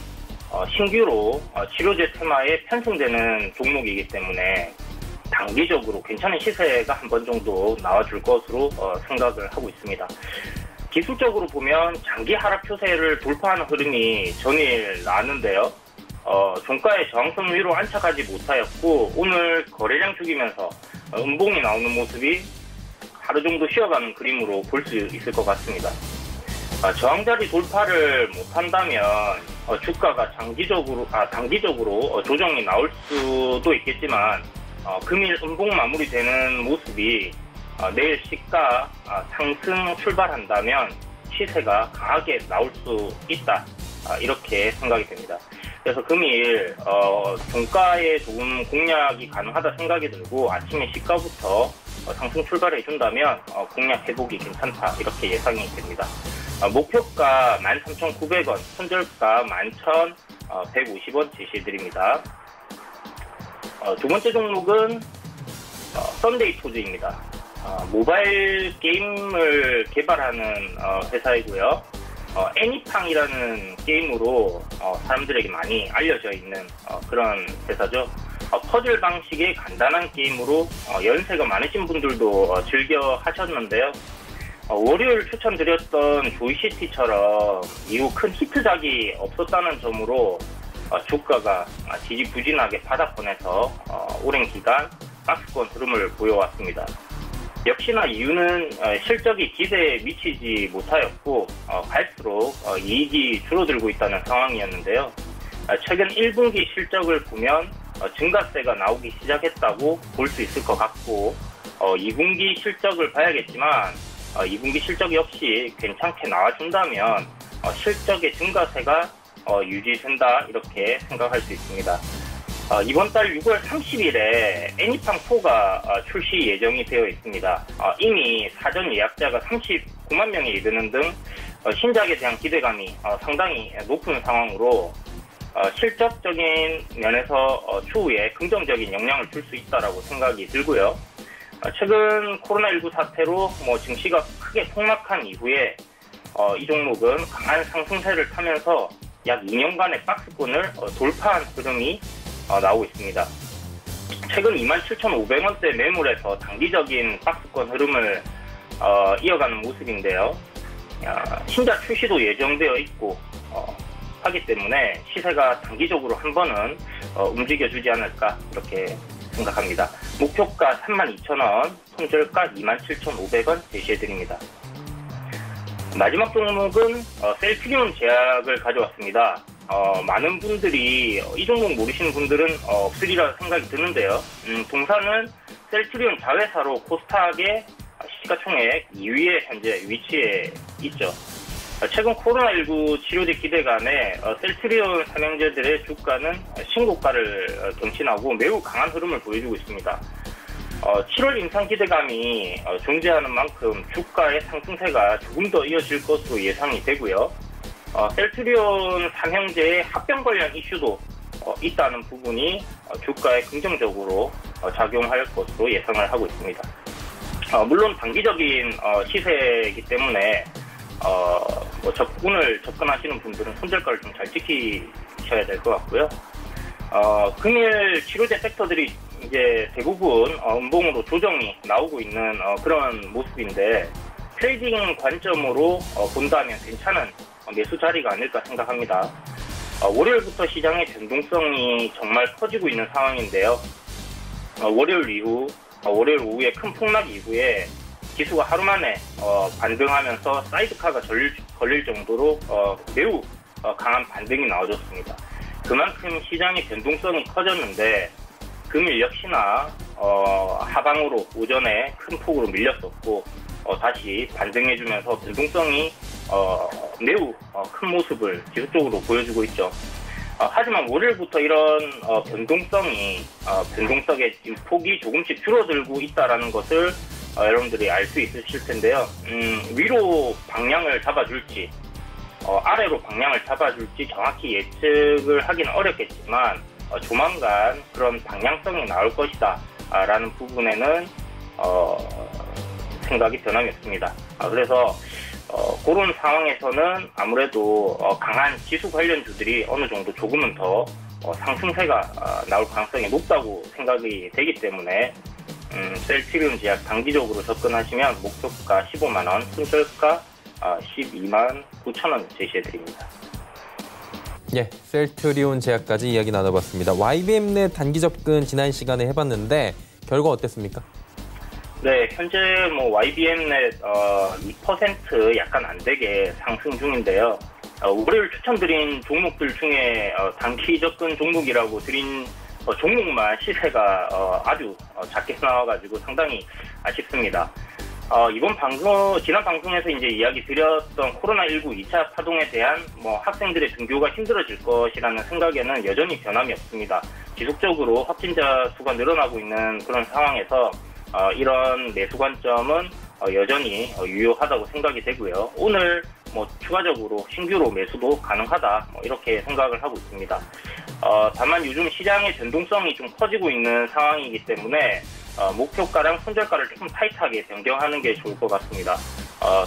신규로 치료제 테마에 편승되는 종목이기 때문에 단기적으로 괜찮은 시세가 한 번 정도 나와줄 것으로 생각을 하고 있습니다. 기술적으로 보면 장기 하락 추세를 돌파하는 흐름이 전일 나왔는데요. 종가의 저항선 위로 안착하지 못하였고 오늘 거래량 죽이면서 음봉이 나오는 모습이 하루 정도 쉬어가는 그림으로 볼 수 있을 것 같습니다. 저항자리 돌파를 못한다면 주가가 단기적으로 조정이 나올 수도 있겠지만 금일 음봉 마무리되는 모습이 내일 시가 상승 출발한다면 시세가 강하게 나올 수 있다, 이렇게 생각이 됩니다. 그래서 금일 종가에 조금 공략이 가능하다 생각이 들고 아침에 시가부터 상승 출발해 준다면 공략 회복이 괜찮다, 이렇게 예상이 됩니다. 목표가 13,900원, 손절가 11,150원 제시해드립니다. 두 번째 종목은 썬데이 토즈입니다. 모바일 게임을 개발하는 회사이고요. 애니팡이라는 게임으로 사람들에게 많이 알려져 있는 그런 회사죠. 퍼즐 방식의 간단한 게임으로 연세가 많으신 분들도 즐겨 하셨는데요. 월요일 추천드렸던 조이시티처럼 이후 큰 히트작이 없었다는 점으로 주가가 지지부진하게 바닥권에서 오랜 기간 박스권 흐름을 보여왔습니다. 역시나 이유는 실적이 기대에 미치지 못하였고 갈수록 이익이 줄어들고 있다는 상황이었는데요. 최근 1분기 실적을 보면 증가세가 나오기 시작했다고 볼 수 있을 것 같고 2분기 실적을 봐야겠지만 2분기 실적 역시 괜찮게 나와준다면 실적의 증가세가 유지된다, 이렇게 생각할 수 있습니다. 이번 달 6월 30일에 애니팡4가 출시 예정이 되어 있습니다. 이미 사전 예약자가 39만 명에 이르는 등 신작에 대한 기대감이 상당히 높은 상황으로 실적적인 면에서 추후에 긍정적인 영향을 줄 수 있다라고 생각이 들고요. 최근 코로나19 사태로 증시가 크게 폭락한 이후에 이 종목은 강한 상승세를 타면서 약 2년간의 박스권을 돌파한 흐름이 나오고 있습니다. 최근 27,500원대 매물에서 단기적인 박스권 흐름을 이어가는 모습인데요. 신작 출시도 예정되어 있고 하기 때문에 시세가 단기적으로 한 번은 움직여주지 않을까 이렇게 생각합니다. 목표가 32,000원, 손절가 27,500원 제시해드립니다. 마지막 종목은 셀트리온 제약을 가져왔습니다. 많은 분들이 이 종목 모르시는 분들은 없으리라 생각이 드는데요. 동사는 셀트리온 자회사로 코스닥의 시가총액 2위에 현재 위치해 있죠. 최근 코로나19 치료제 기대감에 셀트리온 삼형제들의 주가는 신고가를 경신하고 매우 강한 흐름을 보여주고 있습니다. 7월 인상 기대감이 존재하는 만큼 주가의 상승세가 조금 더 이어질 것으로 예상이 되고요. 셀트리온 삼형제의 합병 관련 이슈도 있다는 부분이 주가에 긍정적으로 작용할 것으로 예상을 하고 있습니다. 물론 단기적인 시세이기 때문에 오늘 접근하시는 분들은 손절가를 좀 잘 지키셔야 될 것 같고요. 금일 치료제 섹터들이 이제 대부분 음봉으로 조정이 나오고 있는 그런 모습인데 트레이딩 관점으로 본다면 괜찮은 매수 자리가 아닐까 생각합니다. 월요일부터 시장의 변동성이 정말 커지고 있는 상황인데요. 월요일 오후에 큰 폭락 이후에 지수가 하루 만에 반등하면서 사이드카가 걸릴 정도로 매우 강한 반등이 나와줬습니다. 그만큼 시장의 변동성이 커졌는데 금일 역시나 하방으로 오전에 큰 폭으로 밀렸었고 다시 반등해주면서 변동성이 매우 큰 모습을 지속적으로 보여주고 있죠. 하지만 월요일부터 이런 변동성의 폭이 조금씩 줄어들고 있다는 것을 여러분들이 알 수 있으실 텐데요. 위로 방향을 잡아줄지 아래로 방향을 잡아줄지 정확히 예측을 하기는 어렵겠지만 조만간 그런 방향성이 나올 것이다 라는 부분에는 생각이 변함이 없습니다. 그래서 그런 상황에서는 아무래도 강한 지수 관련주들이 어느 정도 조금은 더 상승세가 나올 가능성이 높다고 생각이 되기 때문에 셀트리온 제약 단기적으로 접근하시면 목표가 15만원, 손절가 12만 9천원 제시해드립니다. 예, 셀트리온 제약까지 이야기 나눠봤습니다. YBM넷 단기 접근 지난 시간에 해봤는데 결과 어땠습니까? 네, 현재 YBM넷 2% 약간 안 되게 상승 중인데요. 월요일 추천드린 종목들 중에 단기 접근 종목이라고 드린 종목만 시세가 아주 작게 나와가지고 상당히 아쉽습니다. 지난 방송에서 이제 이야기 드렸던 코로나19 2차 파동에 대한 학생들의 등교가 힘들어질 것이라는 생각에는 여전히 변함이 없습니다. 지속적으로 확진자 수가 늘어나고 있는 그런 상황에서 이런 매수 관점은 여전히 유효하다고 생각이 되고요. 오늘 추가적으로 신규로 매수도 가능하다 이렇게 생각을 하고 있습니다. 다만 요즘 시장의 변동성이 좀 커지고 있는 상황이기 때문에 목표가랑 손절가를 조금 타이트하게 변경하는 게 좋을 것 같습니다.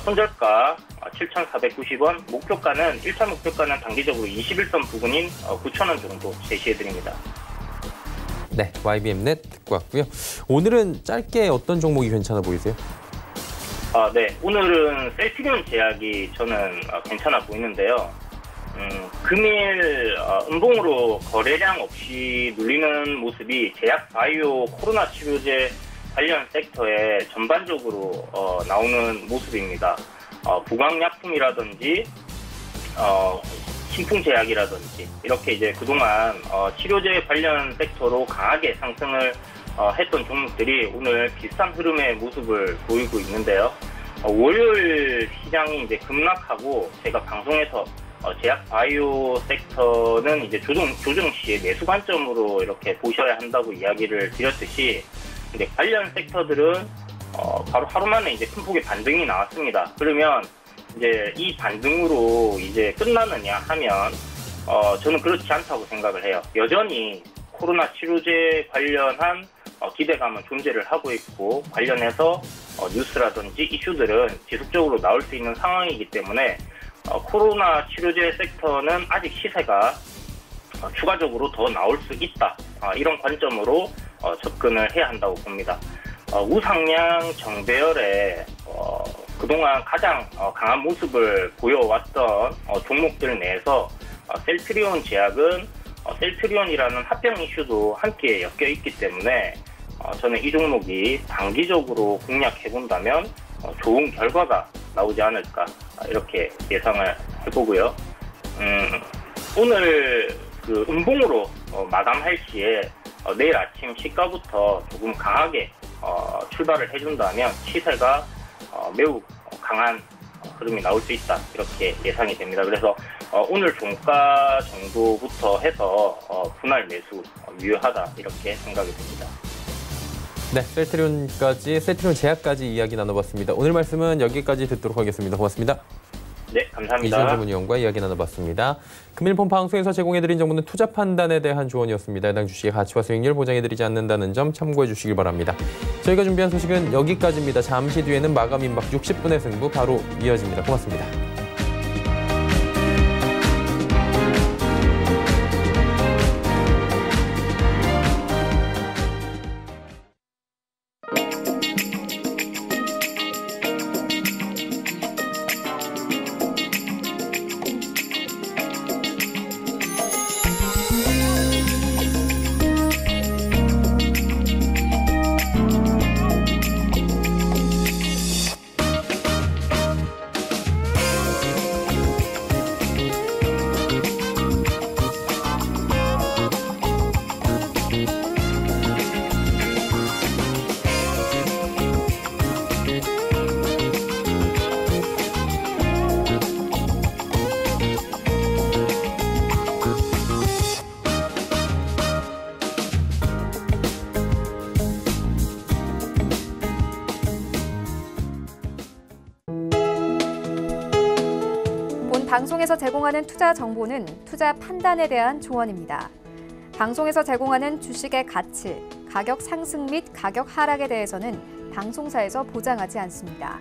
손절가 7,490원, 1차 목표가는 단기적으로 21선 부근인 9,000원 정도 제시해드립니다. 네, YBM넷 듣고 왔고요. 오늘은 짧게 어떤 종목이 괜찮아 보이세요? 네, 오늘은 셀트리온 제약이 저는 괜찮아 보이는데요. 금일 음봉으로 거래량 없이 눌리는 모습이 제약 바이오 코로나 치료제 관련 섹터에 전반적으로 나오는 모습입니다. 부강약품이라든지 신풍제약이라든지 이렇게 이제 그동안 치료제 관련 섹터로 강하게 상승을 했던 종목들이 오늘 비슷한 흐름의 모습을 보이고 있는데요. 월요일 시장이 이제 급락하고 제가 방송에서 제약 바이오 섹터는 이제 조정 시에 매수 관점으로 이렇게 보셔야 한다고 이야기를 드렸듯이 이제 관련 섹터들은 바로 하루 만에 이제 큰 폭의 반등이 나왔습니다. 그러면 이제 이 반등으로 이제 끝나느냐 하면 저는 그렇지 않다고 생각을 해요. 여전히 코로나 치료제 관련한 기대감은 존재를 하고 있고 관련해서 뉴스라든지 이슈들은 지속적으로 나올 수 있는 상황이기 때문에 코로나 치료제 섹터는 아직 시세가 추가적으로 더 나올 수 있다. 이런 관점으로 접근을 해야 한다고 봅니다. 우상향 정배열에 그동안 가장 강한 모습을 보여왔던 종목들 내에서 셀트리온 제약은 셀트리온이라는 합병 이슈도 함께 엮여 있기 때문에 저는 이 종목이 단기적으로 공략해본다면 좋은 결과가 나오지 않을까 이렇게 예상을 해보고요. 오늘 그 음봉으로 마감할 시에 내일 아침 시가부터 조금 강하게 출발을 해준다면 시세가 매우 강한 흐름이 나올 수 있다 이렇게 예상이 됩니다. 그래서 오늘 종가 정도부터 해서 분할 매수 유효하다 이렇게 생각이 됩니다. 네, 셀트리온 제약까지 이야기 나눠봤습니다. 오늘 말씀은 여기까지 듣도록 하겠습니다. 고맙습니다. 네, 감사합니다. 이지영 전문위원과 이야기 나눠봤습니다. 금일폰 방송에서 제공해드린 정보는 투자 판단에 대한 조언이었습니다. 해당 주식의 가치와 수익률 보장해드리지 않는다는 점 참고해 주시길 바랍니다. 저희가 준비한 소식은 여기까지입니다. 잠시 뒤에는 마감 임박 60분의 승부 바로 이어집니다. 고맙습니다. 방송에서 제공하는 투자 정보는 투자 판단에 대한 조언입니다. 방송에서 제공하는 주식의 가치, 가격 상승 및 가격 하락에 대해서는 방송사에서 보장하지 않습니다.